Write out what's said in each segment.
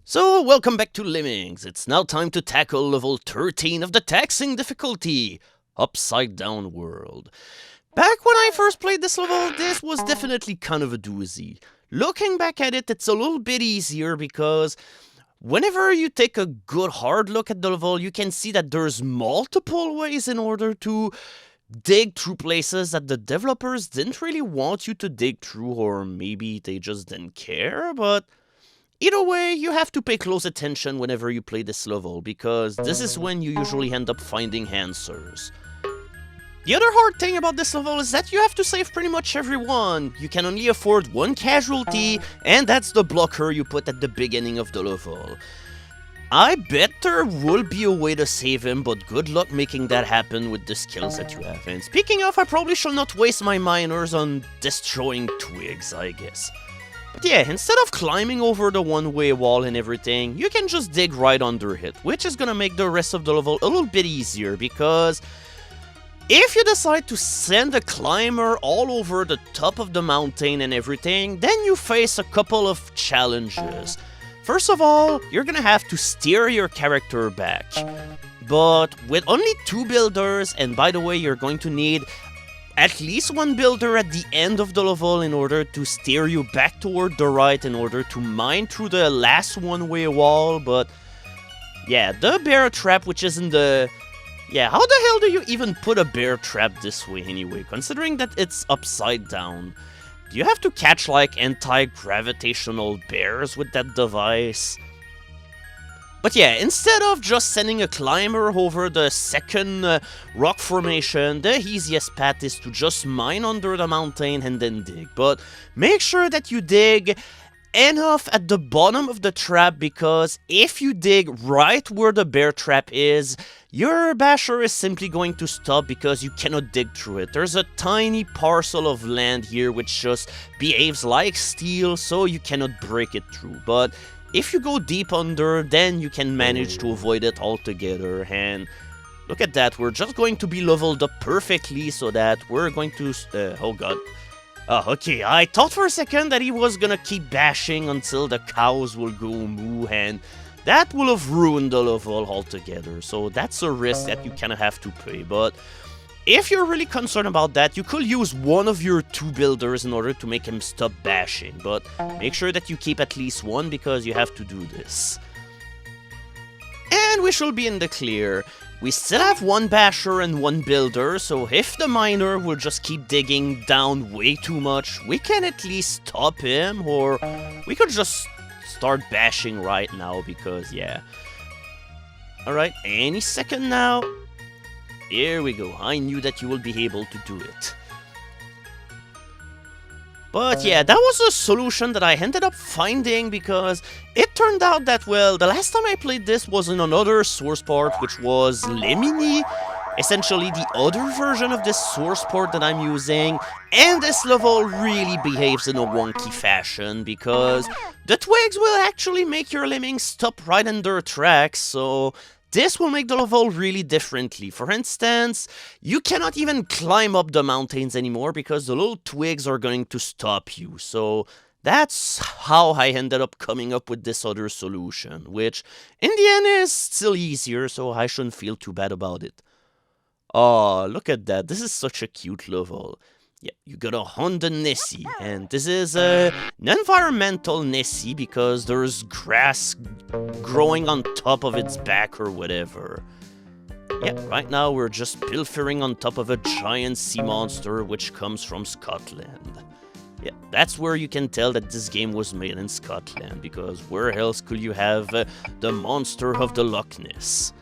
So, welcome back to Lemmings. It's now time to tackle level 13 of the taxing difficulty, Upsidedown World. Back when I first played this level, this was definitely kind of a doozy. Looking back at it, it's a little bit easier because whenever you take a good hard look at the level, you can see that there's multiple ways in order to dig through places that the developers didn't really want you to dig through, or maybe they just didn't care, but either way, you have to pay close attention whenever you play this level, because this is when you usually end up finding answers. The other hard thing about this level is that you have to save pretty much everyone. You can only afford one casualty, and that's the blocker you put at the beginning of the level. I bet there will be a way to save him, but good luck making that happen with the skills that you have. And speaking of, I probably shall not waste my miners on destroying twigs, I guess. But yeah, instead of climbing over the one-way wall and everything, you can just dig right under it, which is gonna make the rest of the level a little bit easier, because if you decide to send a climber all over the top of the mountain and everything, then you face a couple of challenges. First of all, you're gonna have to steer your character back. But with only 2 builders, and by the way, you're going to need at least 1 builder at the end of the level in order to steer you back toward the right in order to mine through the last one-way wall, but yeah, the bear trap, which is in the... Yeah, how the hell do you even put a bear trap this way anyway, considering that it's upside down? Do you have to catch, like, anti-gravitational bears with that device? But yeah, instead of just sending a climber over the second rock formation, the easiest path is to just mine under the mountain and then dig. But make sure that you dig enough at the bottom of the trap, because if you dig right where the bear trap is, your basher is simply going to stop because you cannot dig through it. There's a tiny parcel of land here which just behaves like steel, so you cannot break it through. But if you go deep under, then you can manage to avoid it altogether. And look at that, we're just going to be leveled up perfectly so that we're going to... oh god. Oh, okay, I thought for a second that he was gonna keep bashing until the cows will go moo, and that will have ruined the level altogether. So that's a risk that you kind of have to pay. But if you're really concerned about that, you could use one of your 2 builders in order to make him stop bashing. But make sure that you keep at least 1, because you have to do this. And we shall be in the clear. We still have 1 basher and 1 builder, so if the miner will just keep digging down way too much, we can at least stop him, or we could just start bashing right now, because yeah. Alright, any second now. Here we go, I knew that you will be able to do it. But yeah, that was a solution that I ended up finding, because it turned out that, well, the last time I played this was in another source port, which was Lemmings, essentially the other version of this source port that I'm using, and this level really behaves in a wonky fashion, because the twigs will actually make your lemmings stop right in their tracks, so this will make the level really differently. For instance, you cannot even climb up the mountains anymore because the little twigs are going to stop you. So that's how I ended up coming up with this other solution, which in the end is still easier, so I shouldn't feel too bad about it. Oh, look at that. This is such a cute level. Yeah, you gotta hunt the Nessy, and this is an environmental Nessy because there's grass growing on top of its back or whatever. Yeah, right now we're just pilfering on top of a giant sea monster which comes from Scotland. Yeah, that's where you can tell that this game was made in Scotland, because where else could you have the monster of the Loch Ness?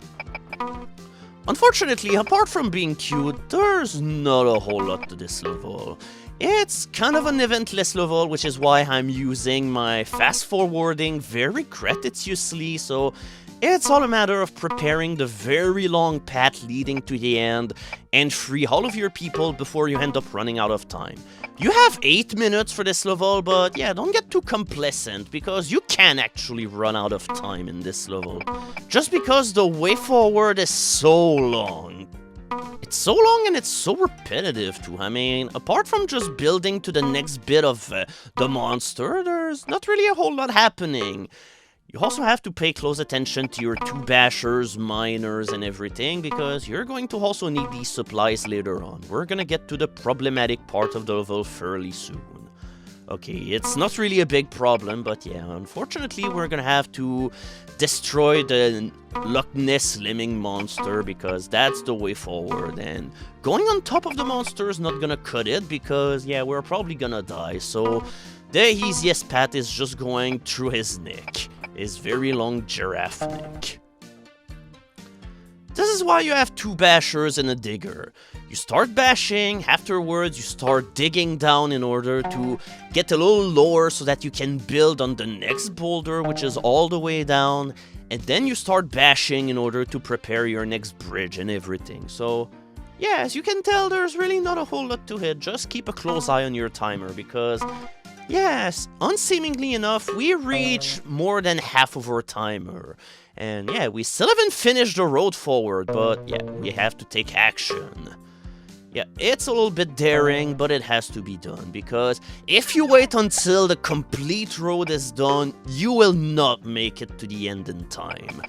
Unfortunately, apart from being cute, there's not a whole lot to this level. It's kind of an eventless level, which is why I'm using my fast forwarding very gratuitously, so it's all a matter of preparing the very long path leading to the end and free all of your people before you end up running out of time. You have 8 minutes for this level, but yeah, don't get too complacent, because you can actually run out of time in this level, just because the way forward is so long. It's so long and it's so repetitive too. I mean, apart from just building to the next bit of the monster, there's not really a whole lot happening. You also have to pay close attention to your 2 bashers, miners, and everything, because you're going to also need these supplies later on. We're gonna get to the problematic part of the level fairly soon. Okay, it's not really a big problem, but yeah, unfortunately we're gonna have to destroy the Loch Ness Lemming monster, because that's the way forward, and going on top of the monster is not gonna cut it, because yeah, we're probably gonna die, so the easiest path is just going through his neck, his very long giraffe neck. This is why you have 2 bashers and a digger. You start bashing, afterwards you start digging down in order to get a little lower so that you can build on the next boulder, which is all the way down, and then you start bashing in order to prepare your next bridge and everything. So yeah, as you can tell, there's really not a whole lot to it. Just keep a close eye on your timer, because yes, unseemingly enough, we reach more than half of our timer. And yeah, we still haven't finished the road forward, but yeah, we have to take action. Yeah, it's a little bit daring, but it has to be done, because if you wait until the complete road is done, you will not make it to the end in time.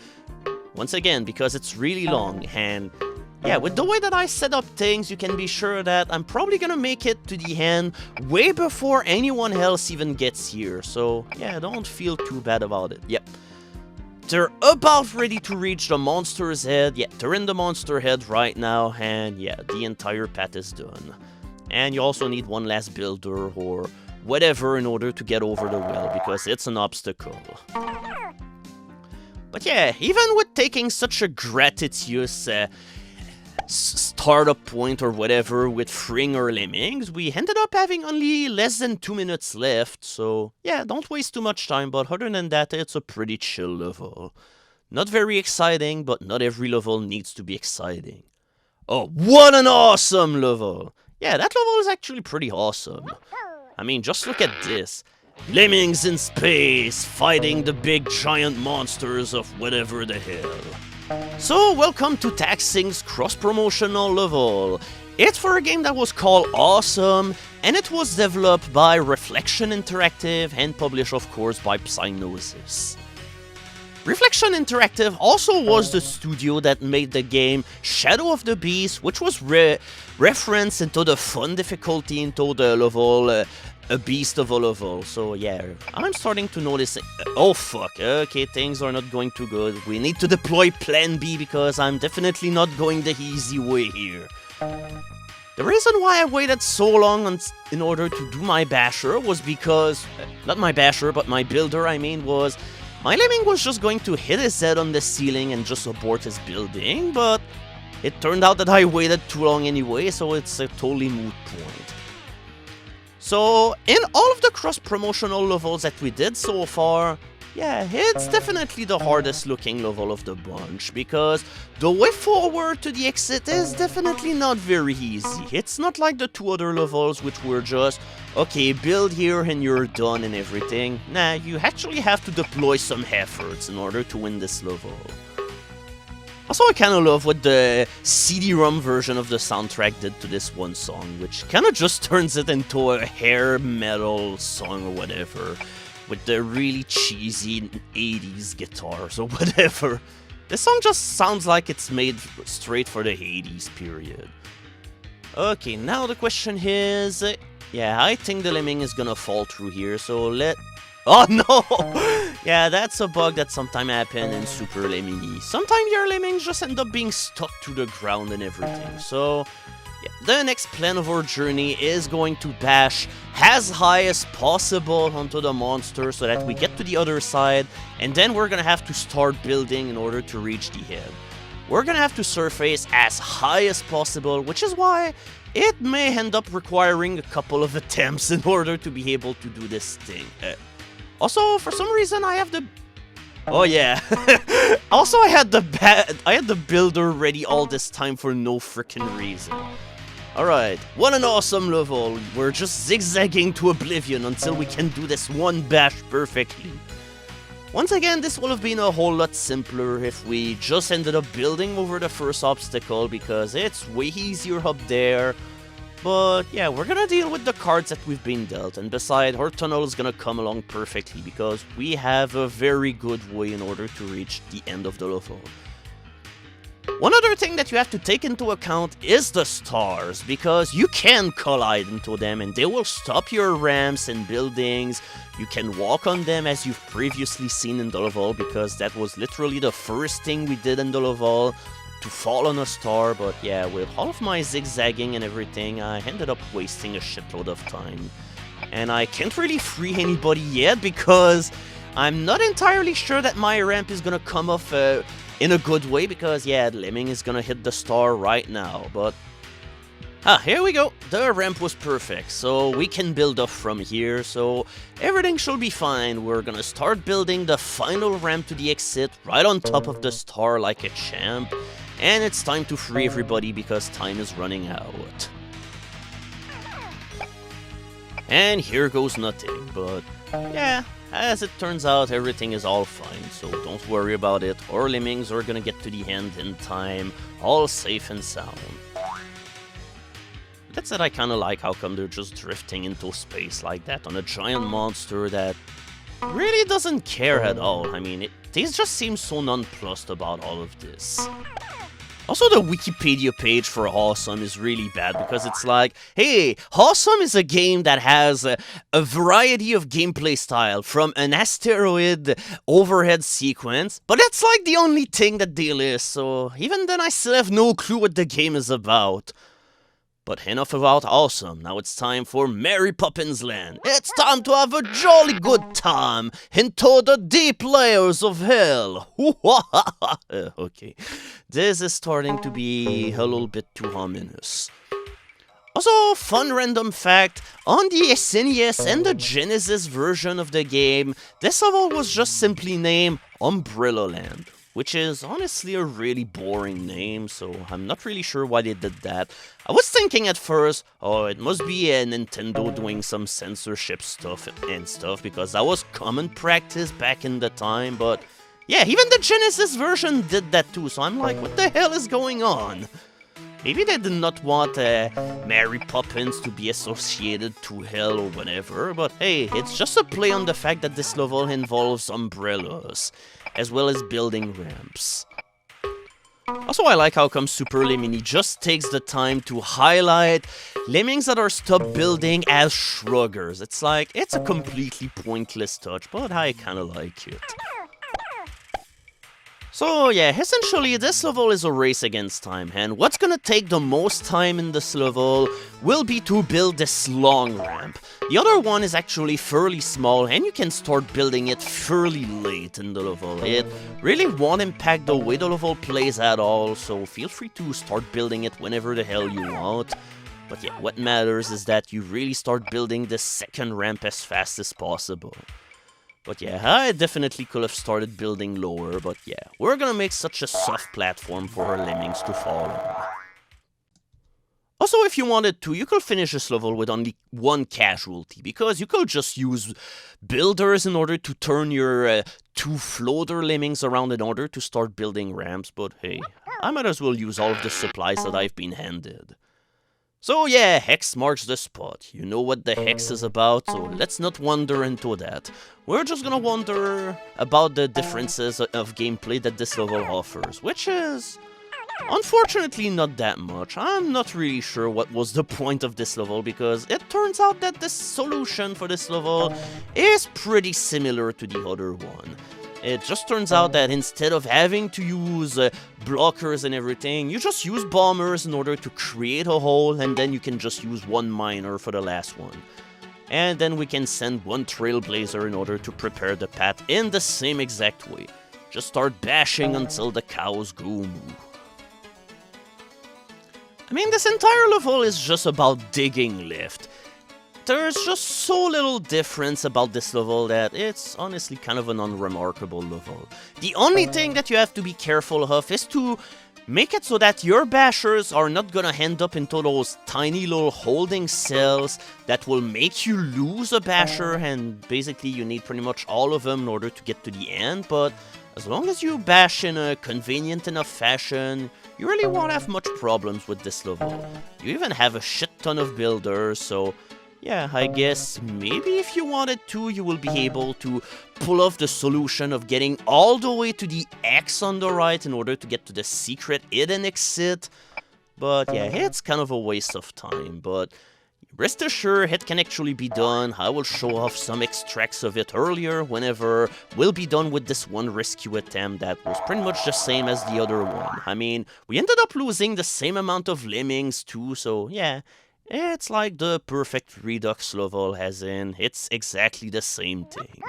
Once again, because it's really long, and yeah, with the way that I set up things, you can be sure that I'm probably gonna make it to the end way before anyone else even gets here. So yeah, don't feel too bad about it. Yep. They're about ready to reach the monster's head. Yeah, they're in the monster head right now, and yeah, the entire path is done. And you also need one last builder or whatever in order to get over the well, because it's an obstacle. But yeah, even with taking such a gratuitous startup point or whatever with freeing our lemmings, we ended up having only less than 2 minutes left, so yeah, don't waste too much time, but other than that, it's a pretty chill level. Not very exciting, but not every level needs to be exciting. Oh, what an awesome level! Yeah, that level is actually pretty awesome. I mean, just look at this. Lemmings in space, fighting the big giant monsters of whatever the hell. So, welcome to Taxing's cross-promotional level. It's for a game that was called Awesome, and it was developed by Reflection Interactive and published, of course, by Psygnosis. Reflection Interactive also was the studio that made the game Shadow of the Beast, which was referenced into the fun difficulty into the level a beast of a level. So yeah, I'm starting to notice. Oh fuck, okay, things are not going too good. We need to deploy plan B, because I'm definitely not going the easy way here. The reason why I waited so long in order to do my basher was because, not my basher, but my builder, I mean, was my lemming was just going to hit his head on the ceiling and just abort his building, but it turned out that I waited too long anyway, so it's a totally moot point. So, in all of the cross-promotional levels that we did so far, yeah, it's definitely the hardest looking level of the bunch, because the way forward to the exit is definitely not very easy. It's not like the 2 other levels, which were just, okay, build here and you're done and everything. Nah, you actually have to deploy some efforts in order to win this level. Also, I kinda love what the CD-ROM version of the soundtrack did to this one song, which kinda just turns it into a hair metal song or whatever, with the really cheesy 80s guitars or whatever. This song just sounds like it's made straight for the 80s period. Okay, now the question is, yeah, I think the lemming is gonna fall through here, so oh no! Yeah, that's a bug that sometimes happens in Super Lemmingy. Sometimes your lemmings just end up being stuck to the ground and everything. So, yeah, the next plan of our journey is going to bash as high as possible onto the monster so that we get to the other side, and then we're gonna have to start building in order to reach the head. We're gonna have to surface as high as possible, which is why it may end up requiring a couple of attempts in order to be able to do this thing. Also, for some reason, I have the... Oh yeah. Also, I had the builder ready all this time for no freaking reason. Alright, what an awesome level. We're just zigzagging to oblivion until we can do this one bash perfectly. Once again, this would have been a whole lot simpler if we just ended up building over the first obstacle, because it's way easier up there. But yeah, we're gonna deal with the cards that we've been dealt, and besides, our tunnel is gonna come along perfectly, because we have a very good way in order to reach the end of the level. One other thing that you have to take into account is the stars, because you can collide into them and they will stop your ramps and buildings. You can walk on them as you've previously seen in the level, because that was literally the first thing we did in the level, to fall on a star. But yeah, with all of my zigzagging and everything, I ended up wasting a shitload of time. And I can't really free anybody yet, because I'm not entirely sure that my ramp is gonna come off in a good way, because yeah, Lemming is gonna hit the star right now, but here we go. The ramp was perfect, so we can build up from here, so everything should be fine. We're gonna start building the final ramp to the exit right on top of the star like a champ, and it's time to free everybody because time is running out. And here goes nothing, but yeah, as it turns out, everything is all fine, so don't worry about it. Our Lemmings are gonna get to the end in time, all safe and sound. That said, I kinda like how come they're just drifting into space like that on a giant monster that really doesn't care at all. I mean, they just seem so nonplussed about all of this. Also, the Wikipedia page for Awesome is really bad, because it's like, hey, Awesome is a game that has a variety of gameplay style, from an asteroid overhead sequence, but that's like the only thing that they list, so even then I still have no clue what the game is about. But enough about Awesome, now it's time for Merry Poppins Land. It's time to have a jolly good time into the deep layers of hell. Okay, this is starting to be a little bit too ominous. Also, fun random fact, on the SNES and the Genesis version of the game, this level was just simply named Umbrella Land, which is honestly a really boring name, so I'm not really sure why they did that. I was thinking at first, oh, it must be a Nintendo doing some censorship stuff and stuff, because that was common practice back in the time, but yeah, even the Genesis version did that too, so I'm like, what the hell is going on? Maybe they did not want Mary Poppins to be associated to hell or whatever, but hey, it's just a play on the fact that this level involves umbrellas, as well as building ramps. Also, I like how come Super Lemony just takes the time to highlight lemmings that are stopped building as shruggers. It's like, it's a completely pointless touch, but I kinda like it. So yeah, essentially this level is a race against time, and what's gonna take the most time in this level will be to build this long ramp. The other one is actually fairly small, and you can start building it fairly late in the level. It really won't impact the way the level plays at all, so feel free to start building it whenever the hell you want. But yeah, what matters is that you really start building this second ramp as fast as possible. But yeah, I definitely could have started building lower, but yeah, we're gonna make such a soft platform for our lemmings to fall on. Also, if you wanted to, you could finish this level with only one casualty, because you could just use builders in order to turn your two floater lemmings around in order to start building ramps, but hey, I might as well use all of the supplies that I've been handed. So yeah, Hex marks the spot. You know what the Hex is about, so let's not wander into that. We're just gonna wonder about the differences of gameplay that this level offers, which is unfortunately not that much. I'm not really sure what was the point of this level, because it turns out that the solution for this level is pretty similar to the other one. It just turns out that instead of having to use blockers and everything, you just use bombers in order to create a hole, and then you can just use one miner for the last one. And then we can send one trailblazer in order to prepare the path in the same exact way. Just start bashing until the cows go moo. I mean, this entire level is just about digging left. There's just so little difference about this level that it's honestly kind of an unremarkable level. The only thing that you have to be careful of is to make it so that your bashers are not gonna end up into those tiny little holding cells that will make you lose a basher, and basically you need pretty much all of them in order to get to the end, but as long as you bash in a convenient enough fashion, you really won't have much problems with this level. You even have a shit ton of builders, so yeah, I guess maybe if you wanted to, you will be able to pull off the solution of getting all the way to the X on the right in order to get to the secret hidden exit. But yeah, it's kind of a waste of time, but rest assured, it can actually be done. I will show off some extracts of it earlier whenever we'll be done with this one rescue attempt that was pretty much the same as the other one. I mean, we ended up losing the same amount of lemmings too, so yeah. It's like the perfect Redux level, as in, it's exactly the same thing.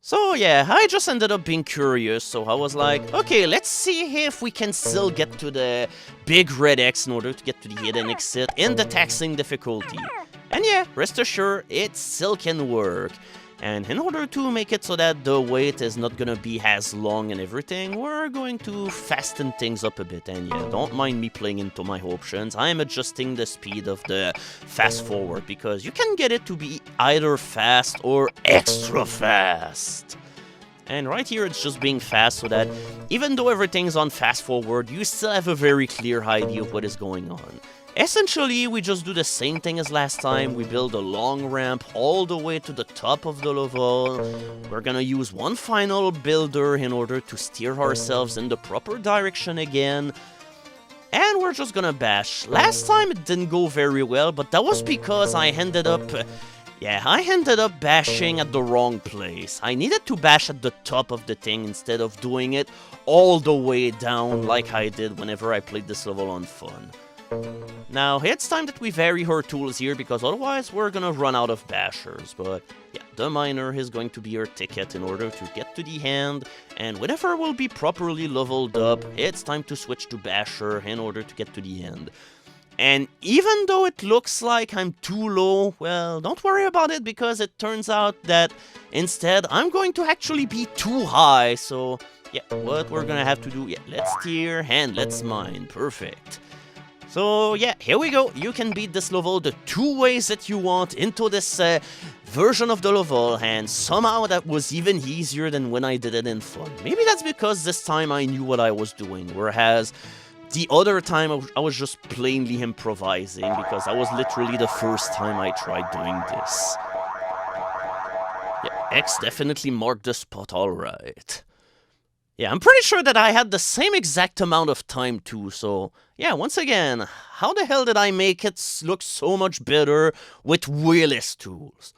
So yeah, I just ended up being curious, so I was like, okay, let's see if we can still get to the big red X in order to get to the hidden exit in the taxing difficulty. And yeah, rest assured, it still can work. And in order to make it so that the wait is not gonna be as long and everything, we're going to fasten things up a bit. And yeah, don't mind me playing into my options. I'm adjusting the speed of the fast forward because you can get it to be either fast or extra fast. And right here it's just being fast so that even though everything's on fast forward, you still have a very clear idea of what is going on. Essentially, we just do the same thing as last time. We build a long ramp all the way to the top of the level. We're gonna use one final builder in order to steer ourselves in the proper direction again. And we're just gonna bash. Last time it didn't go very well, but that was because I ended up bashing at the wrong place. I needed to bash at the top of the thing instead of doing it all the way down like I did whenever I played this level on fun. Now, it's time that we vary her tools here, because otherwise we're gonna run out of bashers, but yeah, the miner is going to be your ticket in order to get to the end, and whenever we'll be properly leveled up, it's time to switch to basher in order to get to the end. And even though it looks like I'm too low, well, don't worry about it, because it turns out that instead I'm going to actually be too high, so yeah, what we're gonna have to do, yeah, let's steer and let's mine, perfect. So yeah, here we go. You can beat this level the two ways that you want into this version of the level, and somehow that was even easier than when I did it in fun. Maybe that's because this time I knew what I was doing, whereas the other time I was just plainly improvising, because that was literally the first time I tried doing this. Yeah, X definitely marked the spot alright. Yeah, I'm pretty sure that I had the same exact amount of time too, so yeah, once again, how the hell did I make it look so much better with way less tools?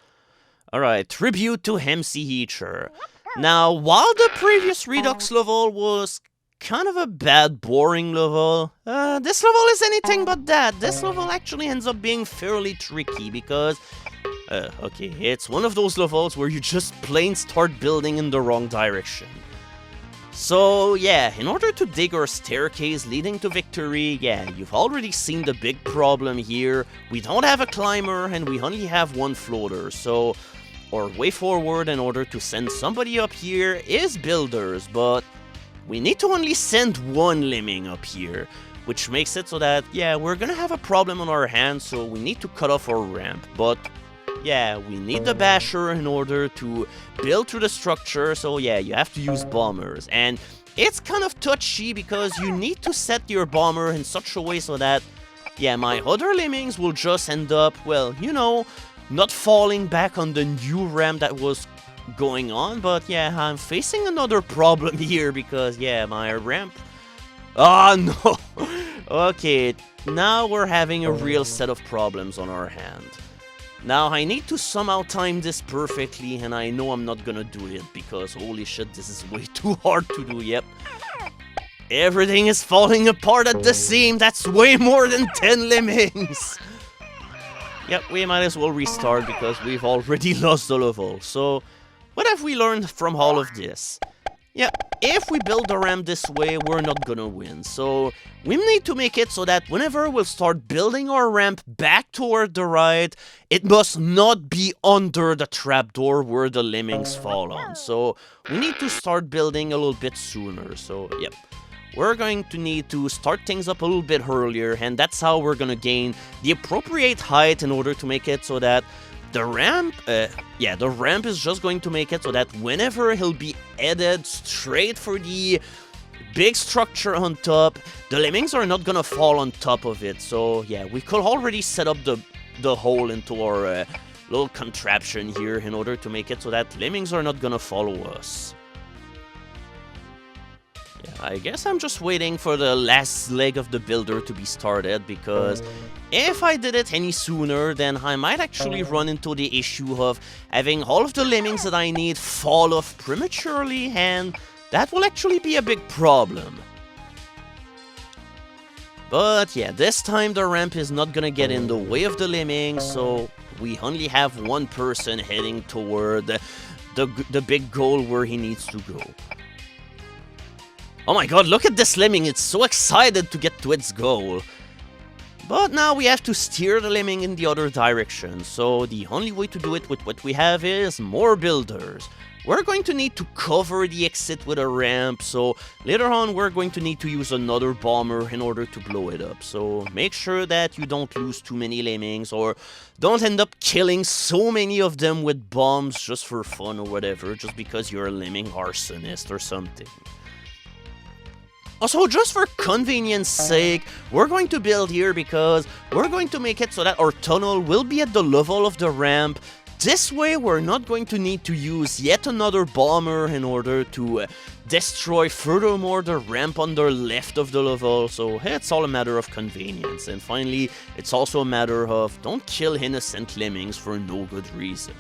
Alright, tribute to MC Escher. Now, while the previous Redux level was kind of a bad, boring level, this level is anything but that. This level actually ends up being fairly tricky because okay, it's one of those levels where you just plain start building in the wrong direction. So yeah, in order to dig our staircase leading to victory, yeah, you've already seen the big problem here. We don't have a climber and we only have one floater, so our way forward in order to send somebody up here is builders, but we need to only send one lemming up here, which makes it so that, yeah, we're gonna have a problem on our hands, so we need to cut off our ramp, but yeah, we need the basher in order to build through the structure, so yeah, you have to use bombers. And it's kind of touchy because you need to set your bomber in such a way so that, yeah, my other lemmings will just end up, well, you know, not falling back on the new ramp that was going on. But yeah, I'm facing another problem here because, yeah, my ramp... Oh, no! Okay, now we're having a real set of problems on our hand. Now, I need to somehow time this perfectly, and I know I'm not gonna do it, because holy shit, this is way too hard to do, yep. Everything is falling apart at the seam, that's way more than 10 lemmings! Yep, we might as well restart, because we've already lost the level. So, what have we learned from all of this? Yeah, if we build the ramp this way, we're not gonna win. So, we need to make it so that whenever we'll start building our ramp back toward the right, it must not be under the trapdoor where the lemmings fall on. So, we need to start building a little bit sooner. So, yep. we're going to need to start things up a little bit earlier, and that's how we're gonna gain the appropriate height in order to make it so that the ramp, the ramp is just going to make it so that whenever he'll be headed straight for the big structure on top, the lemmings are not gonna fall on top of it. So yeah, we could already set up the hole into our little contraption here in order to make it so that lemmings are not gonna follow us. Yeah, I guess I'm just waiting for the last leg of the builder to be started, because if I did it any sooner, then I might actually run into the issue of having all of the lemmings that I need fall off prematurely, and that will actually be a big problem. But yeah, this time the ramp is not gonna get in the way of the lemmings, so we only have one person heading toward the big goal where he needs to go. Oh my god, look at this lemming, it's so excited to get to its goal. But now we have to steer the lemming in the other direction, so the only way to do it with what we have is more builders. We're going to need to cover the exit with a ramp, so later on we're going to need to use another bomber in order to blow it up. So make sure that you don't lose too many lemmings, or don't end up killing so many of them with bombs just for fun or whatever, just because you're a lemming arsonist or something. Also, just for convenience sake, we're going to build here because we're going to make it so that our tunnel will be at the level of the ramp. This way, we're not going to need to use yet another bomber in order to destroy furthermore the ramp on the left of the level. So it's all a matter of convenience. And finally, it's also a matter of don't kill innocent lemmings for no good reason.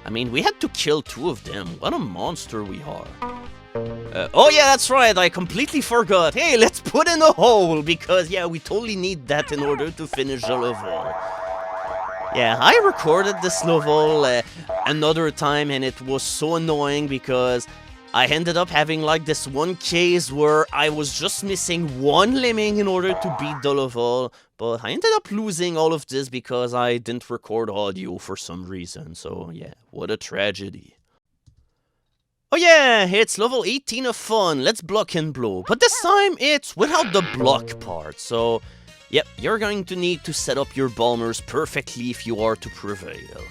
I mean, we had to kill 2 of them. What a monster we are. Oh yeah, that's right, I completely forgot. Hey, let's put in a hole, because yeah, we totally need that in order to finish the level. Yeah, I recorded this level another time, and it was so annoying because I ended up having like this one case where I was just missing 1 lemming in order to beat the level, but I ended up losing all of this because I didn't record audio for some reason. So yeah, what a tragedy. Oh yeah, it's level 18 of fun, let's block and blow. But this time, it's without the block part, so yep, you're going to need to set up your bombers perfectly if you are to prevail.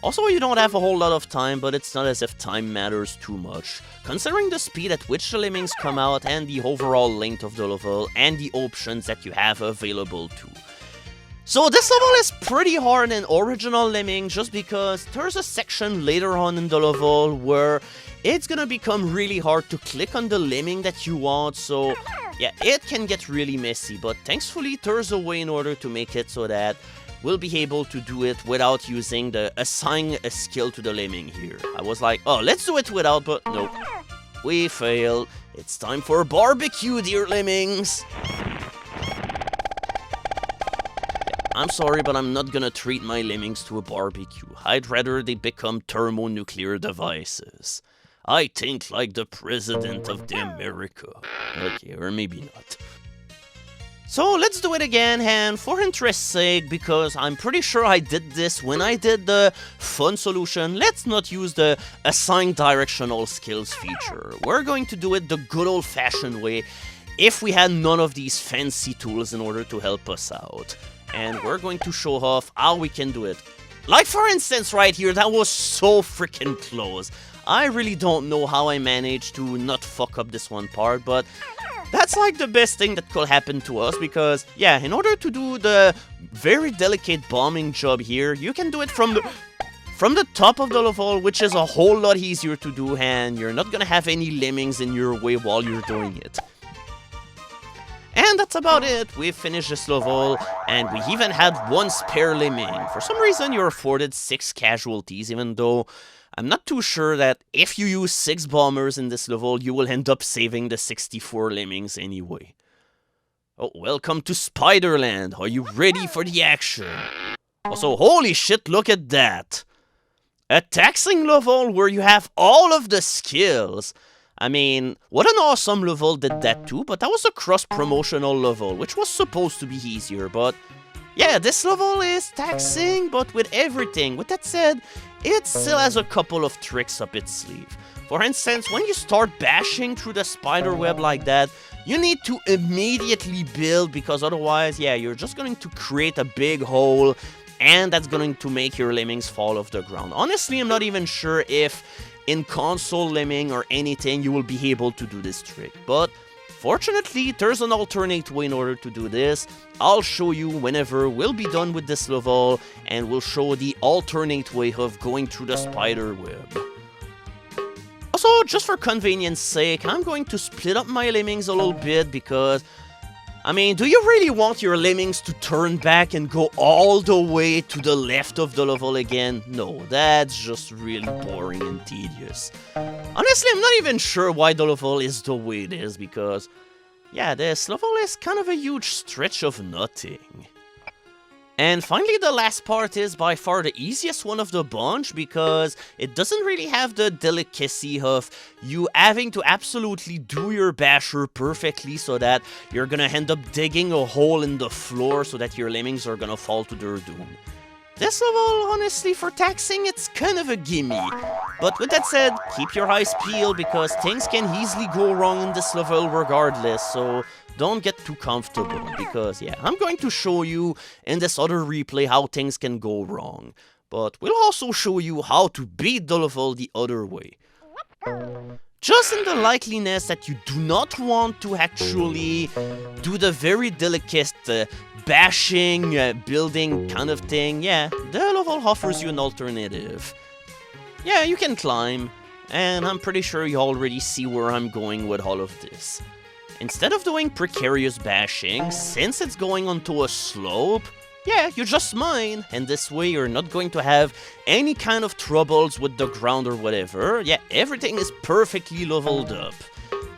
Also, you don't have a whole lot of time, but it's not as if time matters too much, considering the speed at which the lemmings come out and the overall length of the level and the options that you have available too. So this level is pretty hard in original Lemming just because there's a section later on in the level where it's gonna become really hard to click on the lemming that you want, so yeah, it can get really messy, but thankfully there's a way in order to make it so that we'll be able to do it without using the assign a skill to the lemming here. I was like, oh, let's do it without, but nope. We failed. It's time for a barbecue, dear lemmings. I'm sorry, but I'm not gonna treat my lemmings to a barbecue. I'd rather they become thermonuclear devices. I think like the President of the America. Okay, or maybe not. So let's do it again, and for interest's sake, because I'm pretty sure I did this when I did the fun solution, let's not use the assign directional skills feature. We're going to do it the good old-fashioned way if we had none of these fancy tools in order to help us out. And we're going to show off how we can do it. Like for instance right here, that was so freaking close. I really don't know how I managed to not fuck up this one part, but that's like the best thing that could happen to us because, yeah, in order to do the very delicate bombing job here, you can do it from the top of the level, which is a whole lot easier to do, and you're not gonna have any lemmings in your way while you're doing it. And that's about it. We've finished this level, and we even had one spare lemming. For some reason, you're afforded 6 casualties, even though I'm not too sure that if you use 6 bombers in this level, you will end up saving the 64 lemmings anyway. Oh, welcome to Spiderland. Are you ready for the action? Also, holy shit, look at that. A taxing level where you have all of the skills. I mean, what an awesome level did that too, but that was a cross-promotional level, which was supposed to be easier, but yeah, this level is taxing, but with everything. With that said, it still has a couple of tricks up its sleeve. For instance, when you start bashing through the spider web like that, you need to immediately build, because otherwise, yeah, you're just going to create a big hole, and that's going to make your lemmings fall off the ground. Honestly, I'm not even sure if in console lemming or anything you will be able to do this trick, but fortunately, there's an alternate way in order to do this. I'll show you whenever we'll be done with this level, and we'll show the alternate way of going through the spider web. Also, just for convenience sake, I'm going to split up my lemmings a little bit because, I mean, do you really want your lemmings to turn back and go all the way to the left of the level again? No, that's just really boring and tedious. Honestly, I'm not even sure why the level is the way it is, because, yeah, this level is kind of a huge stretch of nothing. And finally, the last part is by far the easiest one of the bunch, because it doesn't really have the delicacy of you having to absolutely do your basher perfectly so that you're gonna end up digging a hole in the floor so that your lemmings are gonna fall to their doom. This level, honestly, for taxing, it's kind of a gimme. But with that said, keep your eyes peeled, because things can easily go wrong in this level regardless, so don't get too comfortable, because, yeah, I'm going to show you in this other replay how things can go wrong. But we'll also show you how to beat the level the other way. Just in the likeliness that you do not want to actually do the very delicate bashing, building kind of thing, yeah, the level offers you an alternative. Yeah, you can climb, and I'm pretty sure you already see where I'm going with all of this. Instead of doing precarious bashing, since it's going onto a slope, yeah, you just mine, and this way you're not going to have any kind of troubles with the ground or whatever. Yeah, everything is perfectly leveled up.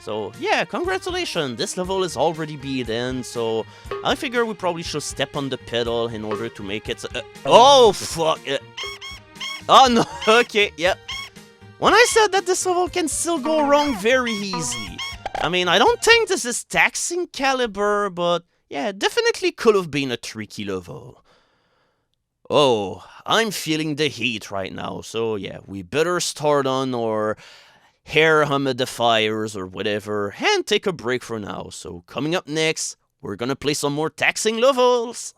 So, yeah, congratulations, this level is already beaten, so I figure we probably should step on the pedal in order to make it... oh, fuck! Oh, no, okay, yep. When I said that this level can still go wrong very easily. I mean, I don't think this is taxing caliber, but yeah, definitely could have been a tricky level. Oh, I'm feeling the heat right now, so yeah, we better start on our hair humidifiers or whatever, and take a break for now. So coming up next, we're gonna play some more taxing levels.